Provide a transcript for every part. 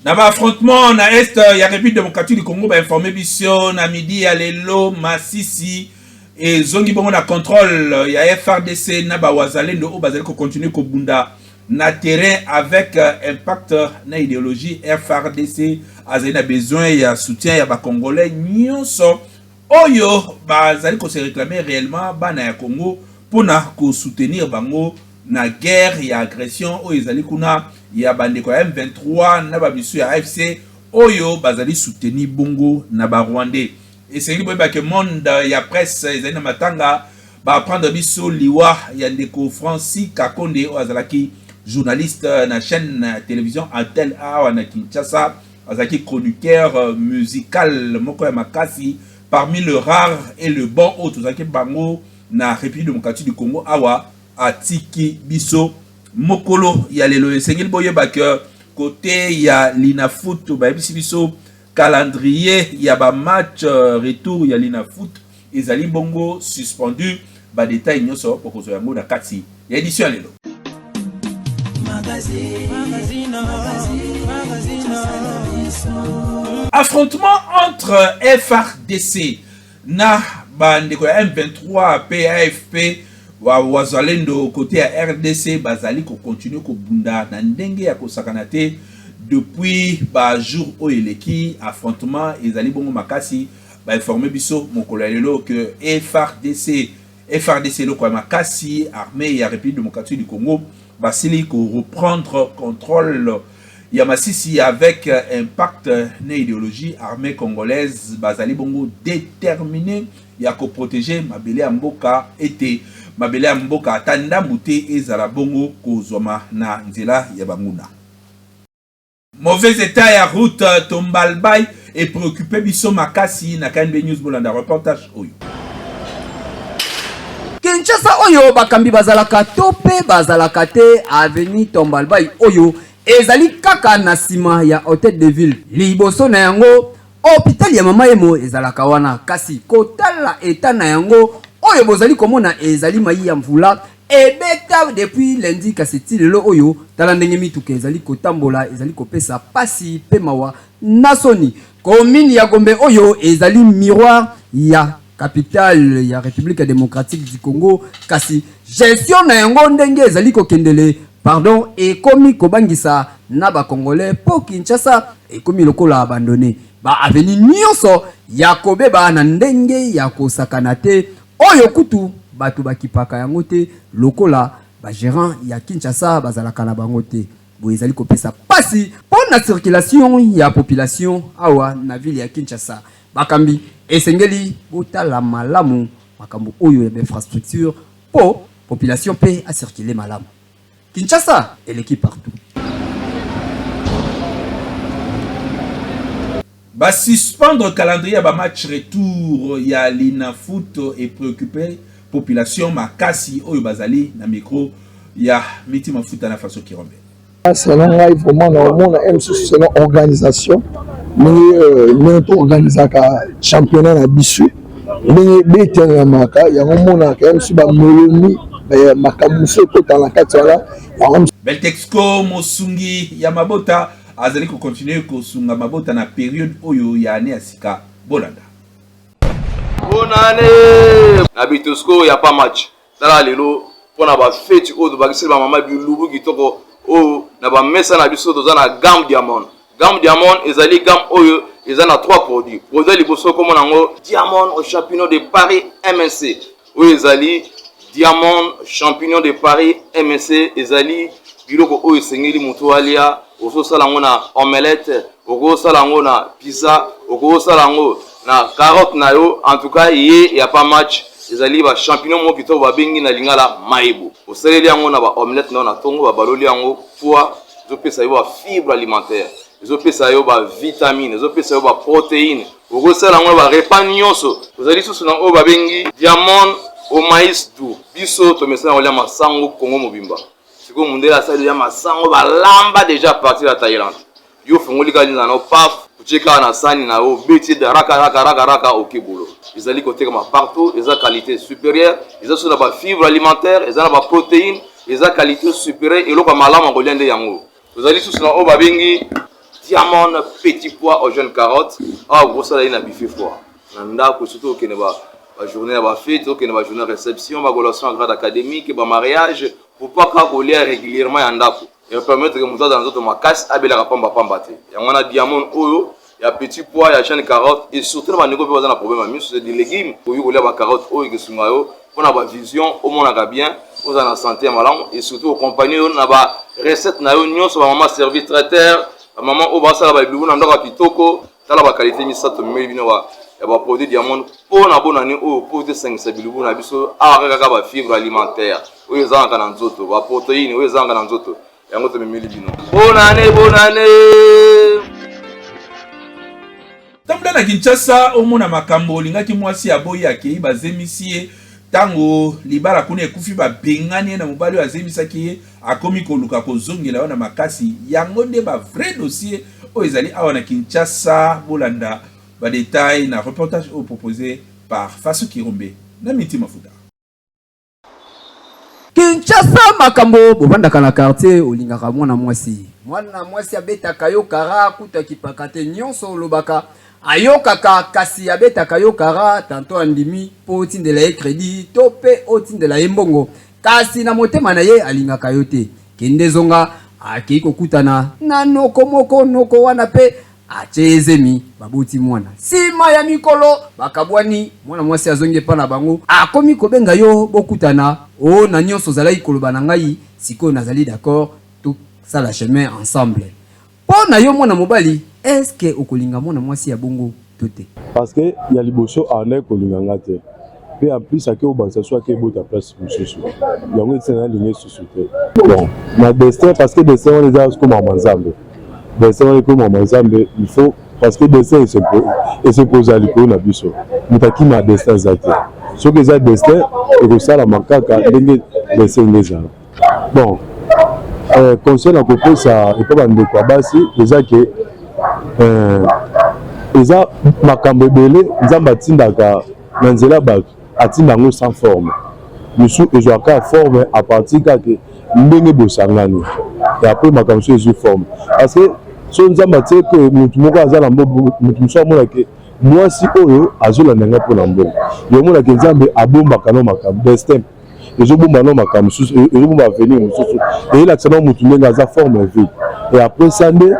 Na ba affrontement na est ya République démocratique du Congo ba informé biso na midi ya lelo Masisi et zongi bongo na contrôle ya FRDC na ba wazalendo o bazali ko continuer ko bunda na terrain avec impact na idéologie FRDC azali na besoin ya soutien ya ba congolais nyonso oyo bazali ko se réclamer réellement bana ya Congo pona ko soutenir bango na guerre ya agression oyo ezali kuna ya bandeko ya M23 na babisu ya AFC oyo bazali soutenir bongo na ba Rwandais et c'est que boyeba que monde ya presse ezali na matanga ba prendre biso liwa ya ndeko Francis Kakonde oyo azalaki journaliste na chaîne télévision Antel A na Kinshasa azalaki chroniqueur musical moko ya makasi parmi le rare et le bon autre azalaki bango na République démocratique du Congo awa atiki biso mokolo ya lelo esengeli boyeba que côté ya Linafoot bayebisi biso calendrier ya ba match retour ya Linafoot ezali bongo suspendu ba détail nyonso pokozo yango na kati ya édition lelo. Affrontement entre FRDC na bandeko ya M23 PAFP wa wazalendo côté ya RDC bazali ko continuer ko bunda na ndenge ya kosakana te depuis ba jour o eleki affrontement ezali bongo makasi ba informer biso mokolo lelo que FRDC lo kwa makasi armée ya République démocratique du Congo basili ko reprendre contrôle ya Masisi avec impact na idéologie armée congolaise bazali bongo déterminé ya ko protéger mabele ya mboka ete mabele ya mboka atanda mute ezala bongo kozoma na nzela ya banguna. Mauvais état ya route Tombalbay et préoccupé biso makasi na KNB News Bolanda reportage oyo. Kinshasa oyo bakambi bazalaka tope bazalaka te avenue Tombalbay oyo ezali kaka na sima ya hôtel de ville liboso na yango hôpital ya mama emo ezalaka wana kasi kotala eta na yango oyo bozali komona ezali mai ya mvula ebeta depuis lundi kaseti lelo oyo tala ndenge mituka ezali kotambola ezali kopesa pasi pe mawa nasoni commune ya Gombe oyo ezali miroir ya capitale ya République démocratique du Congo kasi gestion na yango ndenge ezali kokendele pardon ekomi kobangisa na ba congolais po Kinshasa ekomi lokola abandonné ba avenue nyonso ya kobeba na ndenge ya kosakana te oyo kutu batu bakipaka yango te lokola ba gérant ya Kinshasa bazalaka na bango te boezali kopesa pasi pour na circulation ya population awa na ville ya Kinshasa bakambi esengeli botala malamu makambo oyo ya infrastructure po population pe a circuler malamu Kinshasa et l'équipe partout. Ba suspendre calendrier ba match retour ya Linafoot et préoccupé population makasi oyo bazali na micro ya Mitima Foot na façon qui rombe. Selon moi vraiment normalement c'est une organisation mais pour organiser un championnat na bisu mais betena maka ya ngomona ka MC ba moloni makamuso to dans la katala Beltexco Mosungi ya Mabota azali ko continuer ko sunga Mabota na période oyo ya ane asika Bolanda. Bonane na Bitosco ya pas match tala lelo pona ba fête oyo bakisi ba mama bi lubu kitoko o na ba mesa na biso toza na gamme diamond ezali gamme oyo ezana 3 produits liboso comme nango diamond au champignon de Paris MNC oyo ezali diamond champignon de Paris MNC ezali biloko oyo sengeli muto alia oso salango na omelette oko salango na pizza oko salango na carotte na yo en tout cas y a pas match ezali ba champignon mo kitoko ba bengi na lingala maibu oseleli yango na ba omelette na tongo ba baloli yango poids zo pesa yo ba fibre alimentaire zo pesa yo ba vitamine zo pesa yo ba protéine oko salango ba repas nyonso ozali susu na o ba bengi diamond au maïs doux biso to mesa na masango Congo mobimba siko mundela sali ya masango balamba déjà partir à Thaïlande yo fungoli kali na no paf kucheka na sani na o beti de raka okebolo ezali côté comme partout eza qualité supérieure eza sur la fibre alimentaire eza na protéine eza qualité supérieure et lo ka malama ngoliande yango ezali sous na o babengi Diamond petit pois aux jeunes carottes ah gros ça là il a biffé fort nanda ko surtout que ne ba journée ba fête que ne ba journée réception ba collation en grade académique ba mariage pour pas qu'on régulièrement yandako et permettre que muza dans autres makas abela pamba pamba te yango na Diamond oyo ya petit pois ya jeunes carottes et surtout ba négo pe ba na problème ami c'est des légumes pour yo ba carottes oyo que sunga yo pour na ba vision au monde ga bien aux en santé malamu et surtout au compagnie na ba recette na yo nyonso ba maman service traiteur maman au basa la bilu na ndaka kitoko tala ba qualité misato meli bino ba ya ba produit Diamond pour na bonani o pour de 5 bilu na biso akaka ba fibre alimentaire oyo zanga na nzoto ba protéine oyo zanga na nzoto yango to meli bino bonane tambula na Kinshasa omona makambo lingaki mwasi aboyi akei bazemisie tango libala kuna ekufi ba bengani na mobali azemisaki ye akomi koluka kozongela wana makasi yango nde ba vrai dossier o ezali awa na Kinshasa bolanda ba détails na reportage proposé par Faso Kirombe na Miti Mafuta. Kinshasa makambo bobandaka na quartier olingaka mwana mwasi abetaka yo kara kuta kipakate nyonso lobaka ayokaka kasi abetaka yo kara tanto andimi po otindela ye crédit to pe otindela ye mbongo kasi na motema na ye alingaka yo te kende zonga akei kokutana na noko moko noko wana pe achezemi babuti mwana sima ya mikolo bakabwani mwana mwasi azongi pa na bango akomi kobenga yo bokutana o na nyonso zalaki koloba na ngai siko nazali d'accord tout ça la chemin ensemble po na yo mwana mobali est-ce que okolinga mwana mwasi ya bongo tote parce que ya liboso ane kolinga ngate pe en plus ake obakisa so ake bota place mususu yango tsena linge susu te bon na destin parce que destin on les a comme manzambe destin on est comme manzambe il faut parce que destin se pose à l'école na biso mutaki na destin zate so que ça destin et que ça la makaka ndenge destin ngeza bon conseil à côté ça et pas bande kwa basi déjà que eza makambo ebele nzambe atindaka na nzela bato atindango sans forme misu ezwaka forme à partir kake ndenge bosangani et après makambo so ezwi forme parce que so nzambe atie ke mutu moko aza na mbongo mutu mosu amonake mwasi oyo azolandanga mpona mbongo yomonake nzambe abombaka no makambo destin ezobomba no makambo mosusu ezobomba avenir mosusu eyelakisa no mutu ndenge aza forme vie et après ça nde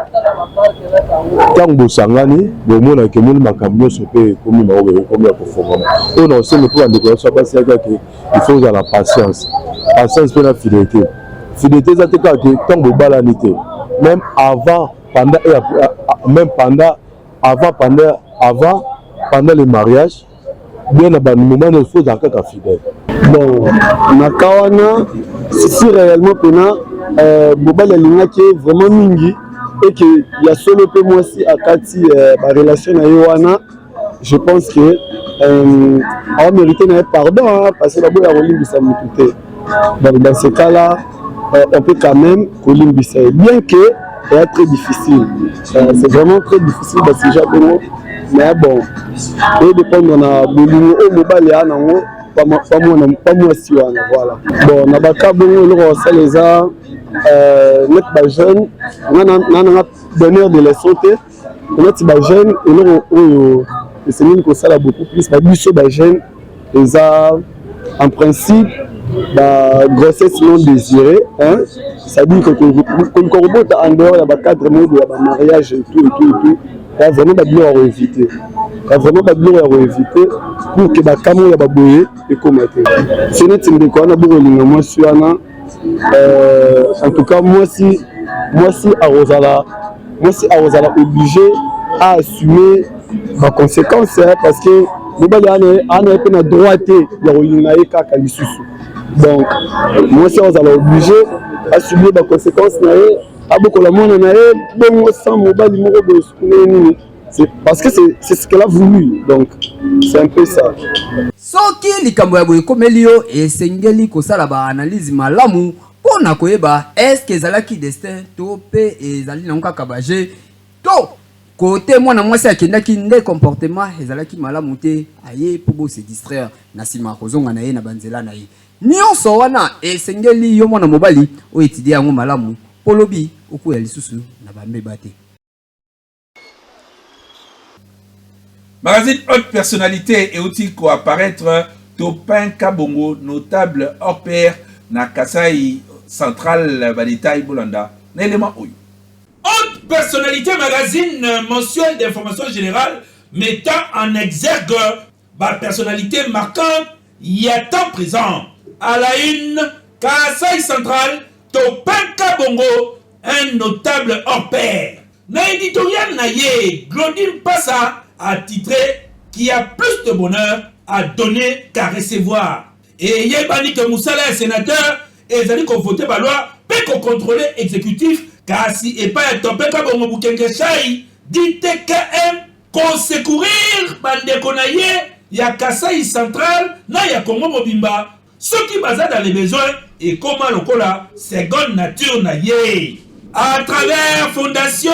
ntango bosangani bomonake moni makambo nyonso mpe ekomi na oyo ekomi ya kofongama oyo na osenge mpo bandeko nyonso basiaka ke il faut ozala patience mpe na fidélité eza te kaka ke ntango bobalani te même avant pendant et après, même pendant le mariage bien na ba moment il faut ozala kaka fidèle bon na kawana si réellement pena mobali alingaki vraiment mingi et que il y a solo peu moi si akati ba relation na yo wana je pense que a mérité na pardon hein, parce que la boya kolimbisa mutu te donc dans ce cas là on peut quand même kolimbisa bien que c'est très difficile c'est vraiment très difficile parce que j'ai mais bon et dépendre na bolingo au mobile ya nango pas moi si wana voilà bon na baka bongo le ça les a net ba jeune na donneur de la santé net ba jeune et le c'est une que ça la beaucoup plus ba biso ba jeune les a en principe la grossesse non désirée hein ça dit que qu'on remonte en dehors il y a cadre mode il y a mariage et tout il y a vraiment pas bien à éviter pour que ba camo ya ba boye et comme c'est net de quoi on a beaucoup linga moi suana en tout cas moi si à Rosala obligé à assumer ma conséquence hein, parce que mobali ana pe na droite ya linga e kaka lisusu donc moi si on a obligé à assumer ma conséquence na e aboko la mona na e bongo sans mobali moko de nini c'est parce que c'est ce qu'elle a voulu donc c'est un peu ça soki likambo ya boye komeli yo esengeli kosala ba analyse malamu pona koyeba est-ce que ezalaki destin to pe ezali na kaka baje to côté mwana mwasi akendaki nde comportement ezalaki malamu te aye po se distraire na sima kozonga na ye na banzela na ye nyonso wana esengeli yo mwana mobali o étudier yango malamu polobi okuya lisusu na bambe bate Magazine Haute Personnalité et aussi apparaître Topin Kabongo, notable hors pair na Kasai Central Badita Bolanda. L'élément Oyo. Haute Personnalité Magazine mensuel d'information générale mettant en exergue ma personnalité marquante y a temps présent. À la une, Kasai Central, Topin Kabongo, un notable hors pair. Na éditorial naye, Claudine Passa a titré qui a plus de bonheur à donner qu'à recevoir. Et Yébani que Moussala est sénateur, et Zali qu'on vote par loi, peut qu'on contrôle exécutif, car si et pas Topin Kabongo Boukenge Chai, dit TKM, qu'on secourir, bande konaye, ya Kasai Central, na ya Congo Mobimba, ceux qui basent dans les besoins, et comment le cola, seconde nature naye. À travers Fondation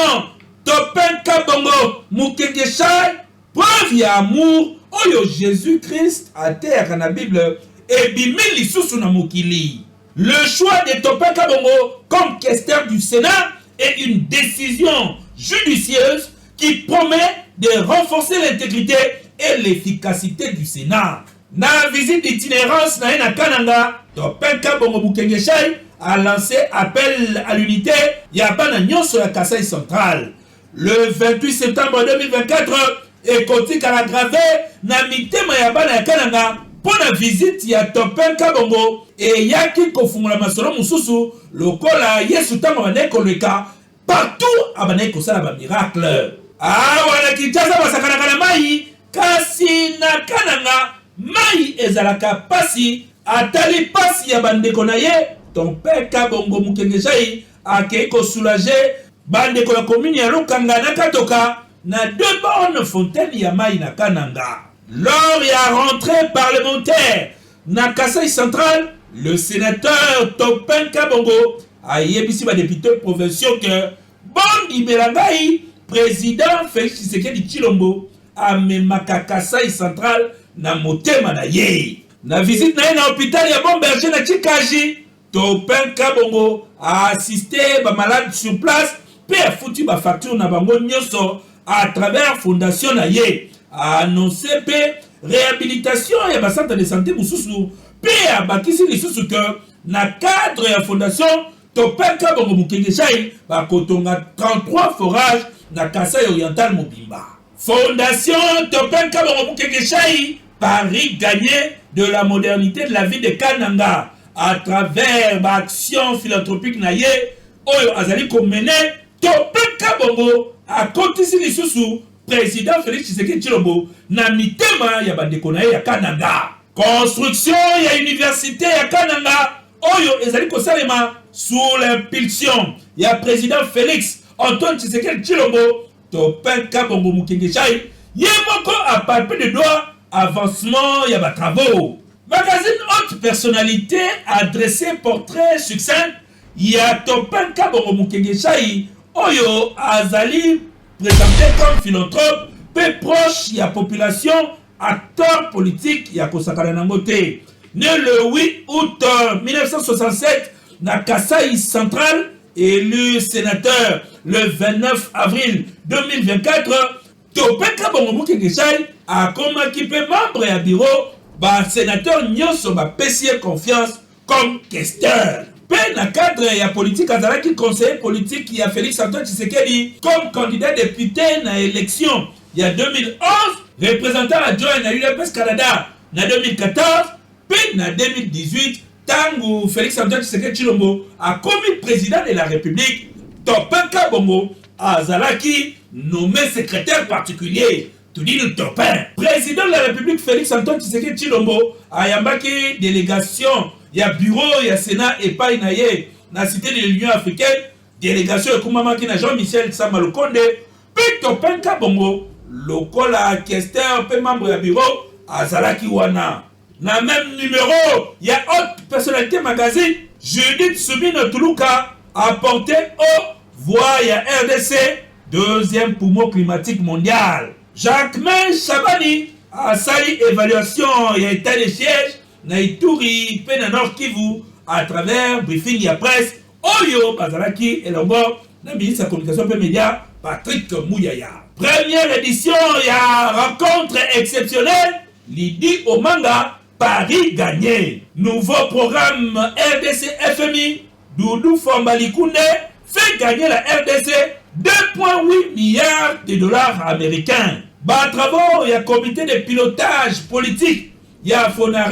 Topin Kabongo Mukenge Chai, preuve ya amour, oyo Jésus-Christ à terre dans la Bible, et bimili sous na mokili. Le choix de Topin Kabongo comme questeur du Sénat est une décision judicieuse qui promet de renforcer l'intégrité et l'efficacité du Sénat. Na visite d'itinérance na Kananga, Topin Kabongo Mukenge Chai a lancé appel à l'unité Yabana Nyonso ya Kasai Central. Le 28 septembre 2024, Ekoti Kalagrave na mitema Yabana ya Kananga pour la visite ya Topin Kabongo et yaki kofungula masolo mususu lokola Yesu tango baneko leka partout abaneko sala ba miracle. Ah wana kitaza basakana kana mai kasi na Kananga mai ezalaka pasi atali pasi ya bandeko na ye Topin Kabongo Mukenge Chai akei ko soulager bandeko la commune ya Lukanga na Katoka na deux bornes fontaines ya mai na Kananga. Lors ya rentrée parlementaire na Kasai Central, le sénateur Topin Kabongo a yebisi ba député provinciaux que Bondi Belangai, président Félix Tshisekedi Tshilombo, a memaka Kasai Central na motema na ye. Na visite na ye na hôpital ya Bon Berger na Chikaji, Topin Kabongo a assisté ba malade sur place pe a foutu ba facture na bango nyonso à travers fondation na ye. A annoncé pe réhabilitation ya ba centre de santé mususu pe a bakisi lisusu que na cadre ya fondation Topin Kabongo Mukenge Chai ba kotonga 33 forages na Kasai Oriental Mobimba. Fondation Topin Kabongo Mukenge Chai, pari gagné de la modernité de la vie de Kananga à travers l'action philanthropique na ye oyo azali ko mener Topin Kabongo a kotisi lisusu président Félix Tshisekedi Tshilombo na mitema ya bandeko na ye ya Kananga. Construction ya université ya Kananga oyo ezali ko salema sous l'impulsion ya président Félix Antoine Tshisekedi Tshilombo. Topin Kabongo Mukenge Chai yemoko a palpé de doigt avancement ya ba travaux. Magazine Haute Personnalité a dressé portrait succinct ya Topin Kabongo Mukenge Chai oyo azali présenté comme philanthrope peu proche ya population, acteur politique ya kosakana nango te. Né le 8 août 1967 na Kasai Central, élu sénateur le 29 avril 2024, Topin Kabongo Mukenge Chai a comme équipé membre ya bureau ba sénateur nyonso ba pesier confiance comme questeur. Pe na cadre ya politique azalaki conseiller politique ya Félix Antoine Tshisekedi comme candidat député na élection ya 2011, représentant adjoint na UDPS Canada na 2014, pe na 2018 tangu Félix Antoine Tshisekedi Tshilombo a commis président de la République, Topin Kabongo azalaki nommé secrétaire particulier. Tout dit le Topin. Président de la République Félix Antoine Tshisekedi Tshilombo a yambaki délégation ya bureau ya Sénat et pas inaye na cité de l'Union africaine, délégation et kumamaki na Jean-Michel Samalukonde, pe Topin Kabongo lokola questeur pe membre ya bureau azalaki wana. Na même numéro ya Haute Personnalité Magazine, Judith Soumine Tuluka a porté au voix ya RDC, deuxième poumon climatique mondial. Jacquemain Chabani a sali évaluation et état de siège na Ituri pe na Nord Kivu à travers briefing ya presse oyo bazalaki elongo na ministre de la communication pe média Patrick Mouyaya. Première édition, il y a rencontre exceptionnelle. Lydie Omanga, Paris gagné. Nouveau programme RDC FMI. Doudou Fombalikunde fait gagner la RDC 2,8 milliards de dollars américains. Bah, travaux, il y a comité de pilotage politique. Il y a Fonare,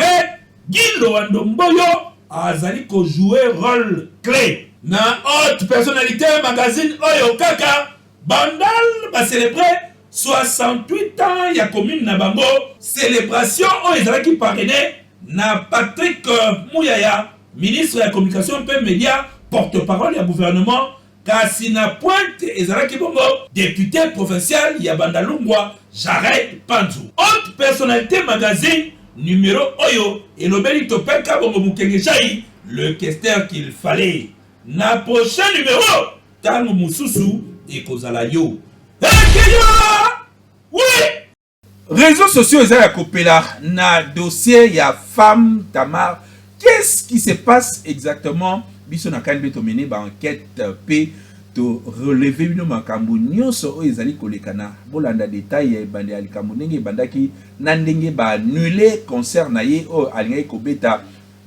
Guido Andomboyo, Azali ko jouer rôle clé. Na haute personnalité magazine Oyo Kaka, Bandal va célébrer 68 ans, il y a commune Nabango, célébration Oyo qui parrainé na Patrick Mouyaya, ministre de la communication et médias, porte-parole du gouvernement, Kassina Pointe Ezalaki Bongo, député provincial Yabandalungwa, Jared Panzou. Haute personnalité magazine numéro Oyo et l'obéli Topeka Bongo Mukengechaï, le questeur qu'il fallait. Na prochain numéro, Tango Moussousou et Kozalayo. Oui! Réseaux sociaux Ezala Kopela, na dossier ya femme Tamar. Qu'est-ce qui se passe exactement? Biso na kan beto mené ba enquête pe to relever bino makambo nyonso o ezali kolekana bolanda détail bande ya likambo ndenge bandaki na ndenge ba annuler concert na ye o alingai kobeta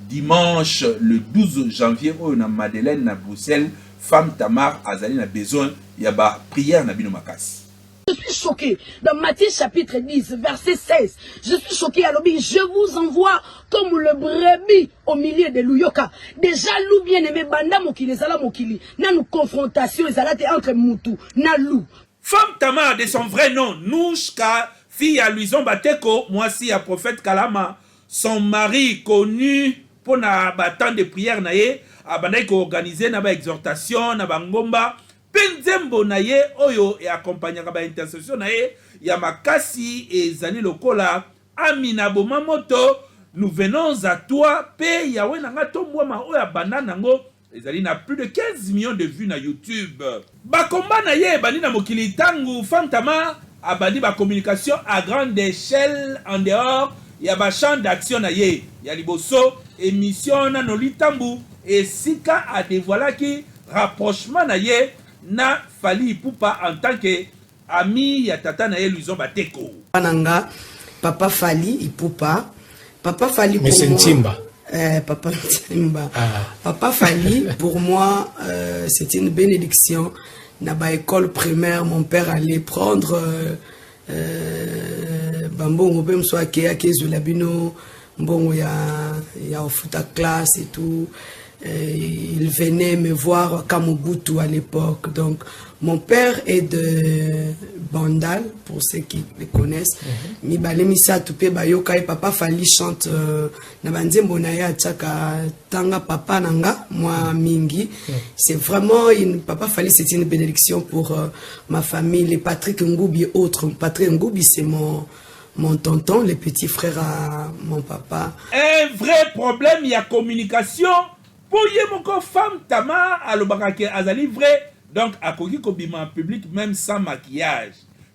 dimanche le 12 janvier o na Madeleine na Bruxelles. Femme Tamar azali na besoin ya ba prière na bino makasi. Je suis choqué. Dans Matthieu chapitre 10, verset 16, je suis choqué à l'obéi. Je vous envoie comme le brebis au milieu de l'ouyoka. Déjà, loup bien-aimé, banda mokili, zala mokili. Na nous confrontation, zalate entre moutou, na loup. Femme Tamar de son vrai nom, Nouchka, fille à Luison Bateko, moi si à prophète Kalama, son mari connu pour na battant de prière naye, a bandai ko organiser na ba exhortation, na ba ngomba. Penzembo na ye oyo e accompagnera ba intercession na ye ya makasi et zali lokola amina boma moto. Nous venons à toi pe yawe nanga tombwa ma oya banana ngo ezali na plus de 15 millions de vues na YouTube. Ba komba na ye bandi na mokili tangu Femme Tamar abandi ba communication à grande échelle en dehors ya ba champ d'action na ye ya liboso émission na nolitambu et sika a dévoilé ki rapprochement na ye na Fally Ipupa en tant que ami ya tata na ye Luison Bateko. Pananga papa Fally Ipupa, papa Fally pour moi. Papa Ntimba. Papa Fally pour moi c'était une bénédiction. Na ba école primaire mon père allait prendre bambongo bem so akeya kezula bino mbongo ya ofuta classe et tout. Il venait me voir à Mobutu à l'époque. Donc, mon père est de Bandal, pour ceux qui le connaissent. Mi balemisa tupe bayoka et papa Fally chante na banzembo na ya tchaka tanga papa nanga moi mingi. C'est vraiment papa Fally, c'est une bénédiction pour ma famille, les Patrick Ngoubi et autres. Patrick Ngoubi c'est mon tonton, le petit frère à mon papa. Un vrai problème, il y a communication. Pour y Femme Tamar à l'obakake azali vrai, donc à koki kobima en public même sans maquillage.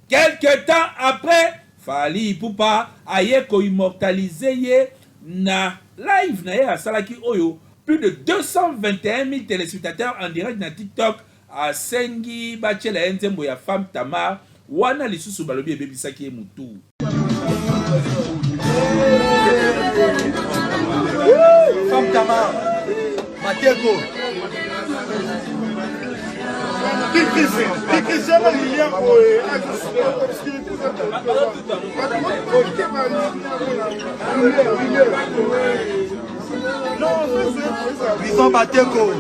Quelques temps après, Fally Ipupa aye ko immortaliser ye na live na ye a salaki oyo plus de 221 000 téléspectateurs en direct na TikTok à Sengi Bachela Nzembo ya Femme Tamar wana lisusu balobi ebebisaki mutu. Femme Tamar Mateko. Luison Bateko.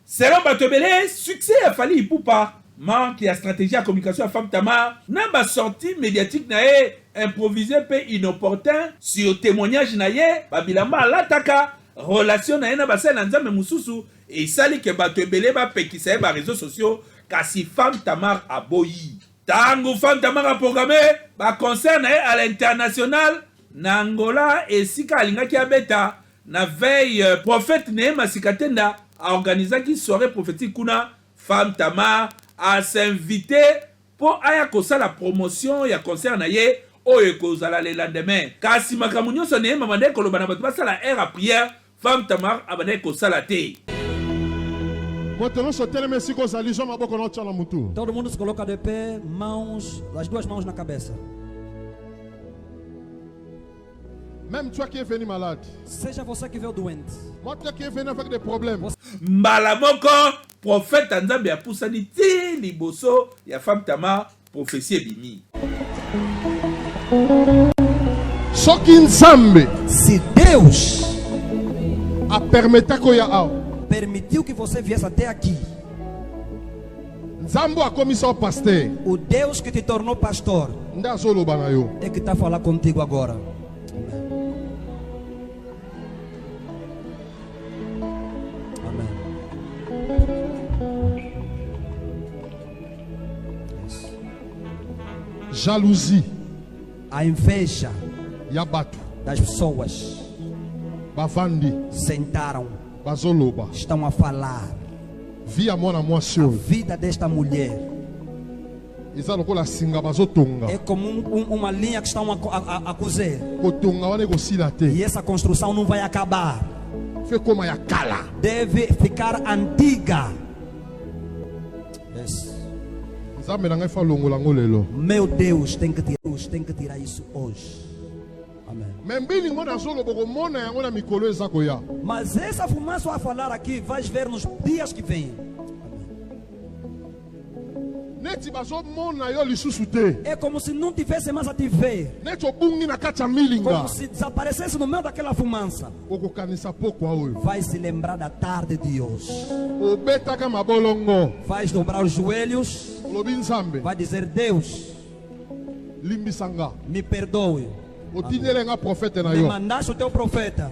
Selon Batobele, succès a Fally Ipupa. Manque la stratégie à communication à Femme Tamar. N'a pas sortie médiatique nae improvisé pe inopportun sur témoignage nae babilamba lataka relation nae na basel nzambe mususu et sali ke Batobele ba pekisa ba réseaux sociaux kasi Femme Tamar a boyi. Tango Femme Tamar a programmé ba concert nae à l'international na Angola et sika alinga ki abeta na veille prophète Nehema Sikatenda a organisé une soirée prophétique kuna Femme Tamar a s'inviter po aya kosala promotion ya concert na ye oyo kozala le lendemain. Kasi makambo nyonso Neema abandaki koloba na bato basala air à prière, Femme Tamar abandaki kosala te. Todo mundo se coloca de pé, as duas mãos na cabeça. Même toi qui es venu malade. Seja você que veio doente. Moi toi qui es venu avec des problèmes. Mbala moko prophète Nzambe apusani ti liboso ya Femme Tamar prophétie bimi. Soki Nzambe, se Deus a permettre que ya permitiu que você viesse até aqui. Nzambo a comissão pasteur. O Deus que te tornou pastor é que está a falar contigo agora. Amém. Jalousie. A inveja Yabato. das pessoas. Bavandi. Sentaram. Bazoloba. Estão a falar. Via mona A vida desta mulher é como uma linha que estão a cozer. E essa construção não vai acabar. Deve ficar antiga. Yes. Meu Deus tem que tirar isso hoje. Amém. Mas essa fumaça a falar aqui vais ver nos dias que vêm. É como se não tivesse mais a te ver. Como se desaparecesse no meio daquela fumaça. Vai se lembrar da tarde de hoje. Vai dobrar os joelhos. Vai dizer: Deus, me perdoe. Me mandaste o teu profeta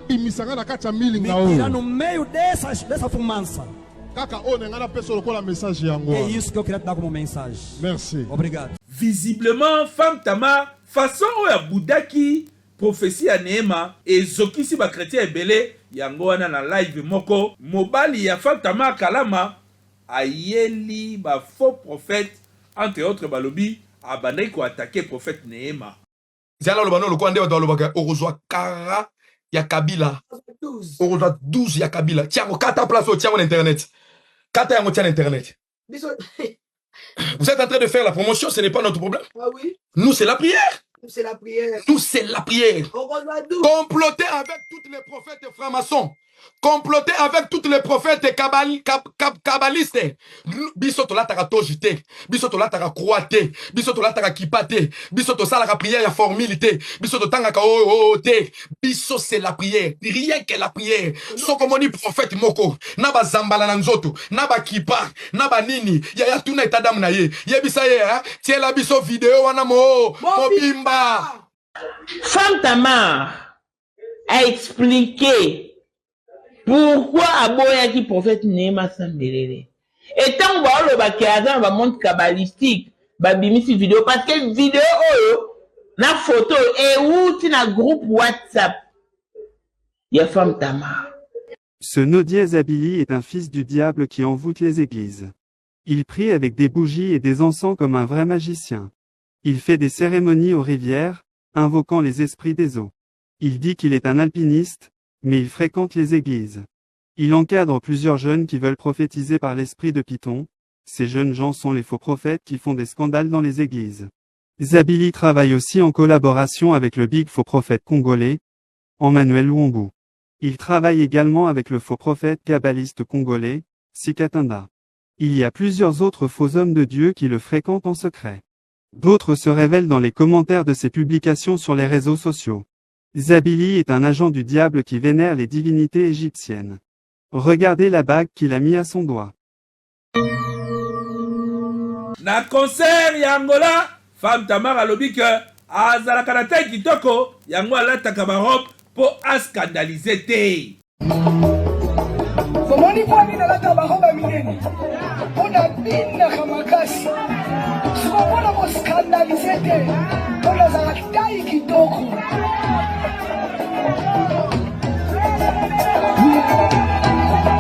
me tirar no meio dessa fumaça. É isso que eu queria te dar como mensagem. Merci. Obrigado. Visiblement, Femme Tamar, façon oya Boudaki, prophétie à Neema, et Zokisi ba chrétien ebele, yango wana na live moko, mobali ya Femme Tamar Kalama, ayeli ba faux prophète, entre autres balobi, abandai ko attaquer prophète Neema. Zala lobano lokwa nde ba lobaka orozwa kara ya Kabila. Orozwa 12 ya Kabila. Tiens, kata place au tiens internet. Kata yango tiens internet. Vous êtes en train de faire la promotion, ce n'est pas notre problème. Ah oui. Nous c'est la prière. Nous c'est la prière. Nous c'est la prière. Comploter avec tous les prophètes francs-maçons. Comploter avec tous les prophètes kabbalistes. Bisoto la taka tojite, bisoto la taka croate, bisoto la taka kipate, bisoto sala ka prière ya formalité, bisoto tanga ka te. Biso c'est la prière, rien que la prière. So comme on dit prophète moko, na ba zambala na nzoto, na ba kipa, na ba nini, ya tuna etadam na ye. Yebisa ye ha, tie la biso vidéo wana mobimba. Femme Tamar a expliqué pourquoi aboyaki prophète Neema Sambelele. Et tant que ba kiaza ba monde kabbalistique ba bimisi vidéo parce que vidéo oyo na photo et outi na groupe WhatsApp ya Femme Tamar. Ce Nodier Zabili est un fils du diable qui envoûte les églises. Il prie avec des bougies et des encens comme un vrai magicien. Il fait des cérémonies aux rivières, invoquant les esprits des eaux. Il dit qu'il est un alpiniste, mais il fréquente les églises. Il encadre plusieurs jeunes qui veulent prophétiser par l'esprit de Python. Ces jeunes gens sont les faux prophètes qui font des scandales dans les églises. Zabili travaille aussi en collaboration avec le big faux prophète congolais, Emmanuel Luombu. Il travaille également avec le faux prophète kabbaliste congolais, Sikatanda. Il y a plusieurs autres faux hommes de Dieu qui le fréquentent en secret. D'autres se révèlent dans les commentaires de ses publications sur les réseaux sociaux. Zabili est un agent du diable qui vénère les divinités égyptiennes. Regardez la bague qu'il a mis à son doigt. Na concert ya Angola, Femme Tamar alobi que azalaka na te kitoko, yango alataka ba robe po ascandaliser te. Somoni kwa nini alata ba robe minene? Ona bina kamakasi. Sokona mo scandaliser te. Ona zalatai kitoko.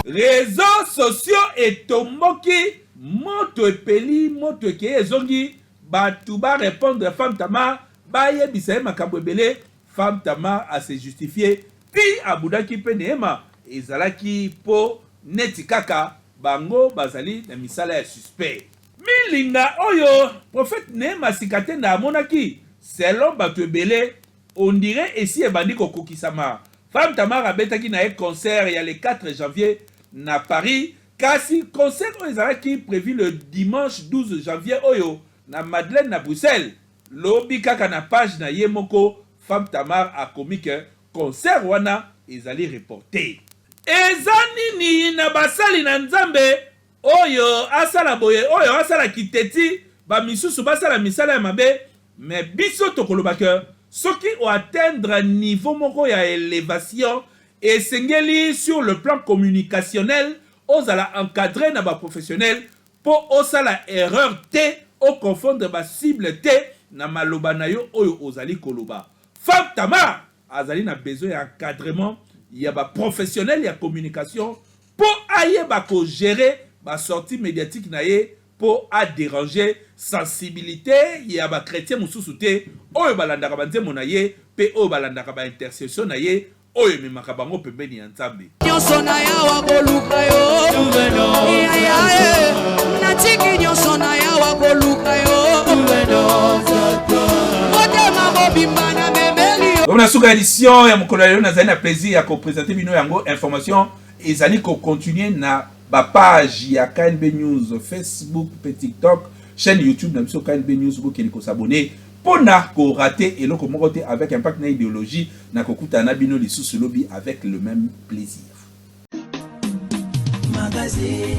Réseaux sociaux et tomboki moto epeli moto eke ezongi batu ba répondre femme Tamar ba yebisa ye makambo ebele femme Tamar a se justifier puis abudaki pe neema ezalaki po neti kaka bango bazali na misala ya suspect milinga oyo prophète neema sikate na amonaki selon batu ebele on dirait esi ebandi kokokisama femme Tamar abetaki na ye concert ya le 4 janvier na Paris kasi concert oyo ezalaki prévu le dimanche 12 janvier oyo na Madeleine na Bruxelles lobi kaka na page na ye moko femme Tamar akomi ke concert wana ezali reporté eza nini na basali na nzambe oyo asala boye oyo asala kiteti ba misusu basala misala ya mabe mais biso tokoloba ke soki o atteindre niveau moko ya élévation esengeli sur le plan communicationnel ozala encadré na ba professionnel po osala erreur te o confondre ba cible te na maloba na yo oyo ozali koloba femme Tamar azali na besoin ya encadrement ya ba professionnel ya communication po ayeba ko gérer ba sortie médiatique na ye po a déranger sensibilité ya ba chrétien mususu te oyo balandaka banzemo na ye pe oyo balandaka ba intercession na ye oyo memaka bango pembeni ya nzambe nyonso na yawa koluka yo natiki nyonso na yawa koluka yo motema mobimba na memeli yo na suka édition ya mokolo ya lelo nazali na plaisir ya kopresente bino yango information ezali kocontinue na bapage ya KNB News Facebook pe TikTok chaîne YouTube na biso KNB News bokeli kosabone pona ko rater eloko moko te avec impact na idéologie na kokuta na bino lisusu lobi avec le même plaisir. Magazine.